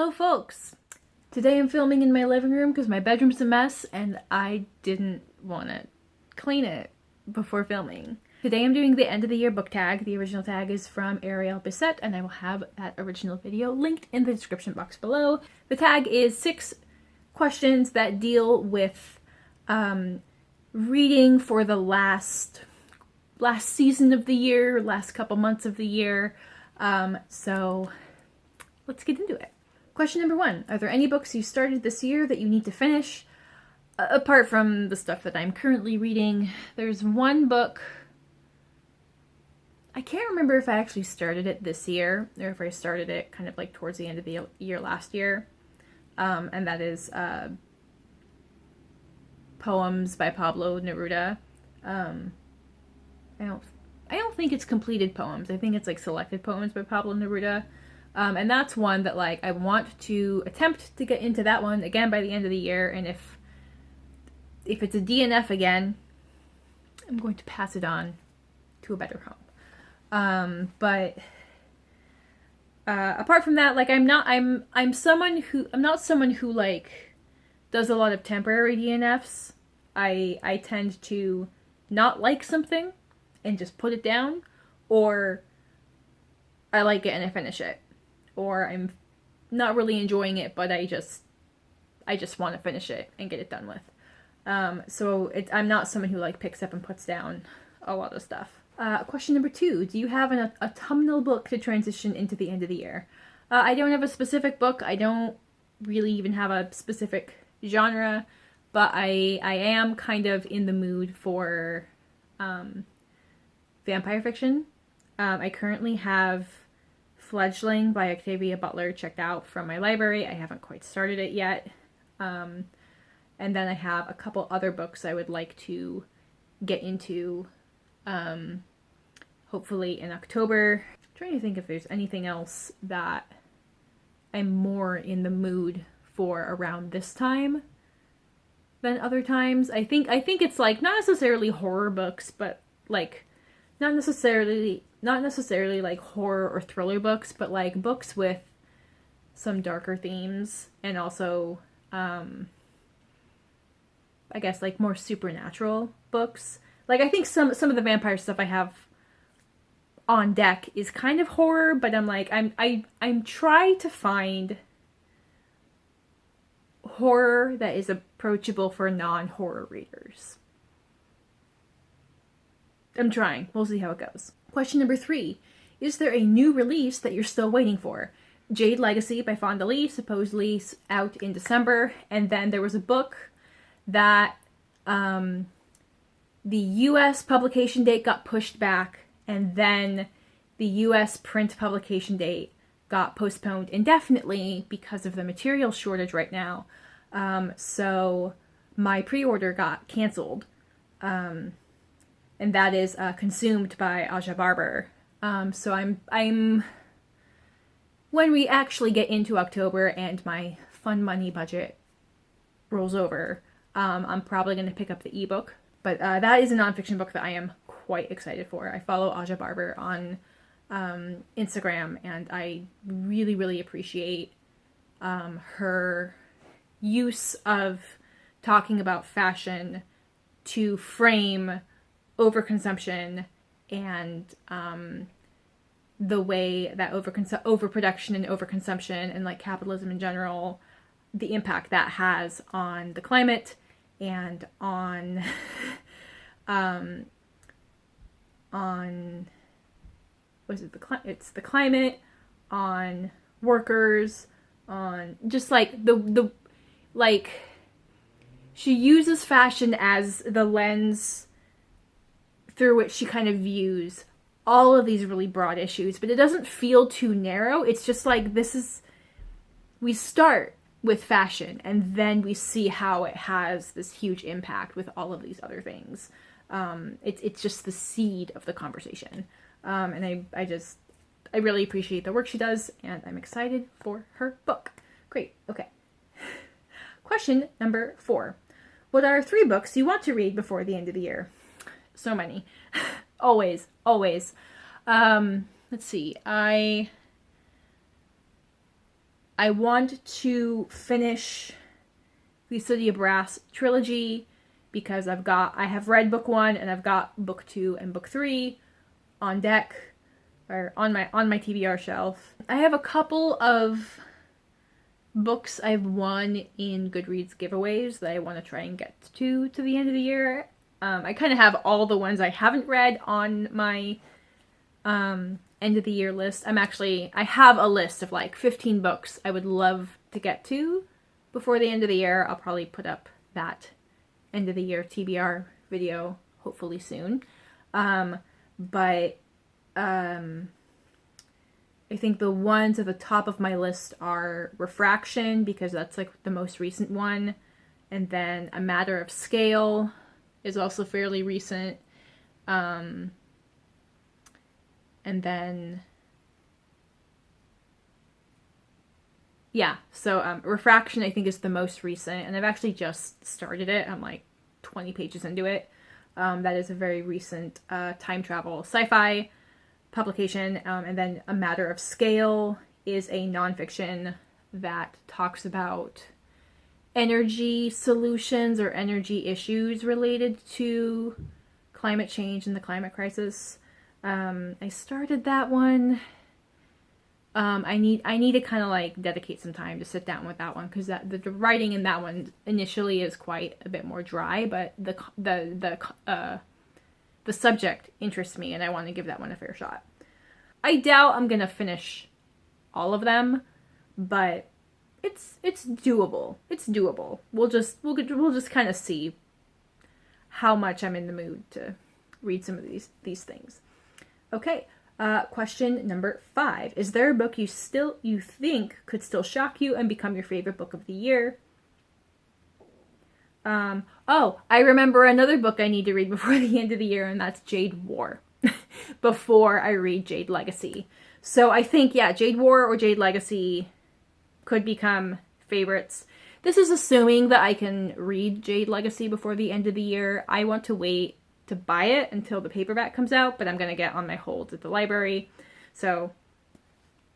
Hello folks! Today I'm filming in my living room because my bedroom's a mess and I didn't want to clean it before filming. Today I'm doing the end of the year book tag. The original tag is from Ariel, Bisset, and I will have that original video linked in the description box below. The tag is 6 questions that deal with reading for the last season of the year, last couple months of the year. So let's get into it. Question number 1. Are there any books you started this year that you need to finish? Apart from the stuff that I'm currently reading, there's one book. I can't remember if I actually started it this year or if I started it kind of like towards the end of the year last year. And that is Poems by Pablo Neruda. I don't think it's completed poems. I think it's like selected poems by Pablo Neruda. And that's one that like I want to attempt to get into that one again by the end of the year. And if it's a DNF again, I'm going to pass it on to a better home. But apart from that, like I'm not someone who like does a lot of temporary DNFs. I tend to not like something and just put it down, or I like it and I finish it, or I'm not really enjoying it, but I just want to finish it and get it done with. So I'm not someone who like picks up and puts down a lot of stuff. Question number 2. Do you have an autumnal book to transition into the end of the year? I don't have a specific book. I don't really even have a specific genre, but I am kind of in the mood for vampire fiction. I currently have Fledgling by Octavia Butler checked out from my library. I haven't quite started it yet. And then I have a couple other books I would like to get into, hopefully in October. I'm trying to think if there's anything else that I'm more in the mood for around this time than other times. I think it's like not necessarily horror books, but like not necessarily like horror or thriller books, but like books with some darker themes and also I guess like more supernatural books. Like I think some of the vampire stuff I have on deck is kind of horror, but I'm like I'm trying to find horror that is approachable for non-horror readers. I'm trying. We'll see how it goes. Question number 3. Is there a new release that you're still waiting for? Jade Legacy by Fonda Lee, supposedly out in December. And then there was a book that the US publication date got pushed back, and then the US print publication date got postponed indefinitely because of the material shortage right now. So my pre-order got canceled. And that is Consumed by Aja Barber. So I'm when we actually get into October and my fun money budget rolls over, I'm probably going to pick up the ebook. But that is a nonfiction book that I am quite excited for. I follow Aja Barber on Instagram, and I really, really appreciate her use of talking about fashion to frame overconsumption and the way that overproduction and overconsumption and like capitalism in general, the impact that has on the climate and on it's the climate, on workers, on just like the like she uses fashion as the lens through which she kind of views all of these really broad issues, but it doesn't feel too narrow. It's just like we start with fashion and then we see how it has this huge impact with all of these other things. It's just the seed of the conversation. And I really appreciate the work she does, and I'm excited for her book. Great. Okay. Question number 4. What are 3 books you want to read before the end of the year? So many. Always. Let's see. I want to finish the City of Brass trilogy because I have read book 1 and I've got book 2 and book 3 on deck or on my TBR shelf. I have a couple of books I've won in Goodreads giveaways that I want to try and get to the end of the year. I kind of have all the ones I haven't read on my end of the year list. I have a list of like 15 books I would love to get to before the end of the year. I'll probably put up that end of the year TBR video hopefully soon. I think the ones at the top of my list are Refraction, because that's like the most recent one. And then A Matter of Scale is also fairly recent. And then, yeah, so Refraction I think is the most recent, and I've actually just started it. I'm like 20 pages into it. That is a very recent time travel sci-fi publication. And then A Matter of Scale is a nonfiction that talks about energy solutions or energy issues related to climate change and the climate crisis. I started that one. I need to kind of like dedicate some time to sit down with that one, because the writing in that one initially is quite a bit more dry, but the subject interests me and I want to give that one a fair shot. I doubt I'm gonna finish all of them, but it's doable. It's doable. We'll just kind of see how much I'm in the mood to read some of these things. Okay. Question number 5. Is there a book you think could still shock you and become your favorite book of the year? I remember another book I need to read before the end of the year, and that's Jade War. Before I read Jade Legacy. So I think, yeah, Jade War or Jade Legacy could become favorites. This is assuming that I can read Jade Legacy before the end of the year. I want to wait to buy it until the paperback comes out, but I'm going to get on my holds at the library. So,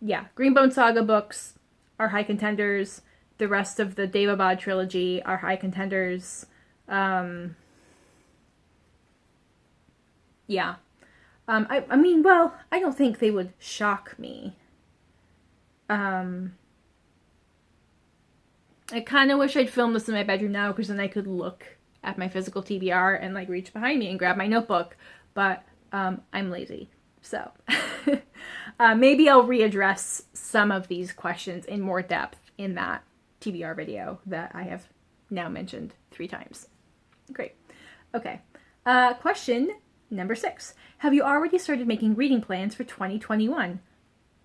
yeah, Greenbone Saga books are high contenders. The rest of the Devabad trilogy are high contenders. Yeah. I mean, well, I don't think they would shock me. I kind of wish I'd filmed this in my bedroom now, because then I could look at my physical TBR and like reach behind me and grab my notebook, but I'm lazy. So maybe I'll readdress some of these questions in more depth in that TBR video that I have now mentioned 3 times. Great. Okay. Question number 6. Have you already started making reading plans for 2021?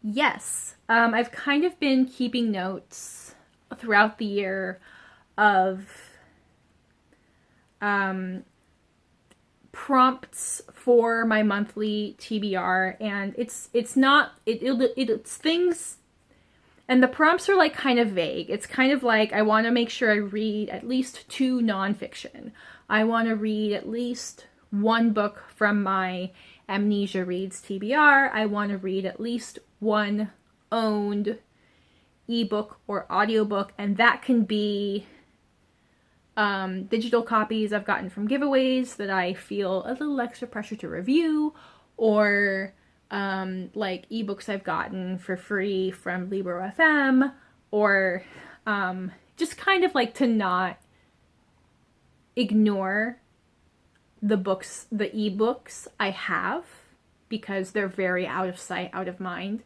Yes. I've kind of been keeping notes throughout the year of prompts for my monthly TBR, and it's things, and the prompts are like kind of vague. It's kind of like, I want to make sure I read at least 2 nonfiction. I want to read at least 1 book from my Amnesia Reads TBR. I want to read at least 1 owned ebook or audiobook, and that can be digital copies I've gotten from giveaways that I feel a little extra pressure to review, or like ebooks I've gotten for free from Libro FM, or just kind of like to not ignore the ebooks I have, because they're very out of sight, out of mind.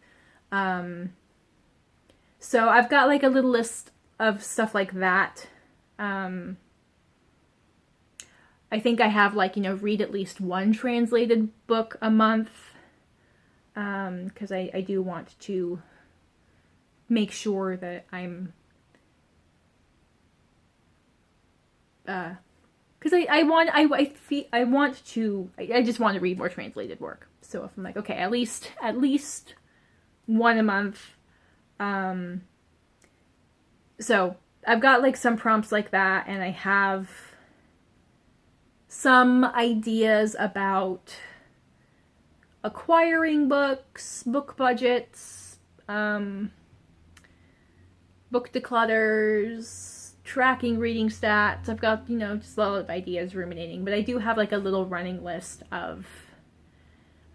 So I've got like a little list of stuff like that. I think I have like, read at least 1 translated book a month. Because I do want to make sure that I'm, because I just want to read more translated work. So if I'm like, okay, at least 1 a month. So I've got like some prompts like that, and I have some ideas about acquiring books, book budgets, book declutters, tracking reading stats. I've got, you know, just a lot of ideas ruminating, but I do have like a little running list of,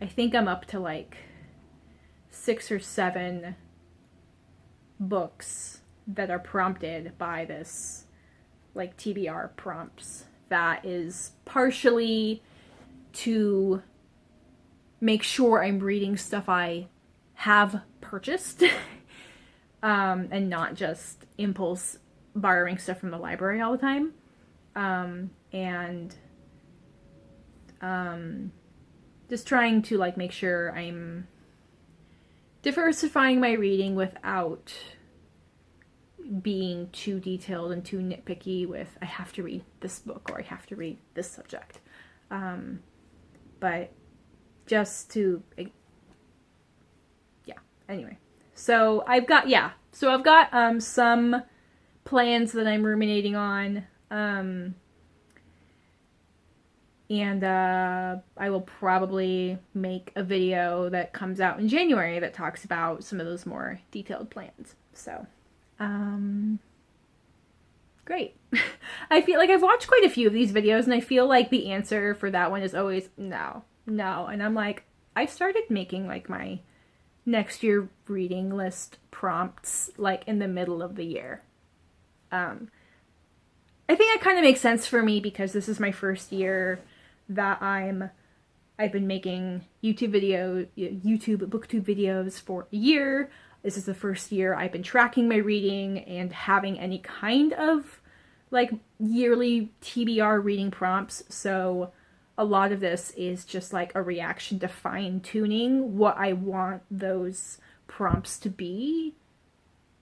I think I'm up to like 6 or 7 books that are prompted by this like TBR prompts. That is partially to make sure I'm reading stuff I have purchased and not just impulse borrowing stuff from the library all the time. And just trying to like make sure I'm diversifying my reading without being too detailed and too nitpicky with I have to read this book or I have to read this subject. But just to, yeah, anyway. So I've got some plans that I'm ruminating on. And I will probably make a video that comes out in January that talks about some of those more detailed plans. So, great. I feel like I've watched quite a few of these videos and I feel like the answer for that one is always no. And I'm like, I started making like my next year reading list prompts like in the middle of the year. I think that kind of makes sense for me because this is my first year that I've been making YouTube booktube videos for a year. This is the first year I've been tracking my reading and having any kind of like yearly TBR reading prompts. So a lot of this is just like a reaction to fine-tuning what I want those prompts to be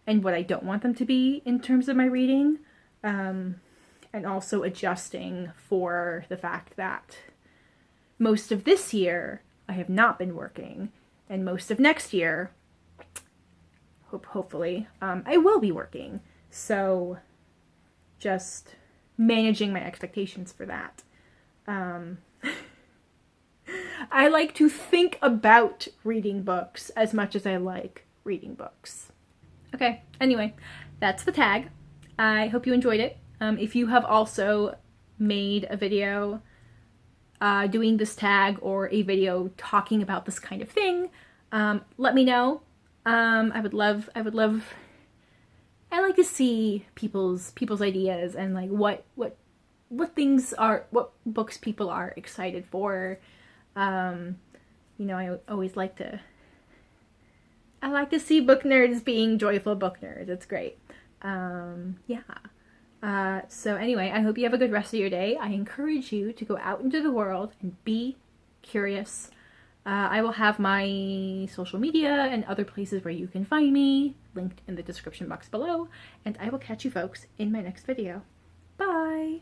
and what I don't want them to be in terms of my reading. And also adjusting for the fact that most of this year I have not been working, and most of next year, hopefully, I will be working. So just managing my expectations for that. I like to think about reading books as much as I like reading books. Okay, anyway, that's the tag. I hope you enjoyed it. If you have also made a video doing this tag or a video talking about this kind of thing, let me know. I like to see people's ideas and like what books people are excited for. You know, I always like to see book nerds being joyful book nerds. It's great. Yeah. So anyway, I hope you have a good rest of your day. I encourage you to go out into the world and be curious. I will have my social media and other places where you can find me linked in the description box below, and I will catch you folks in my next video. Bye!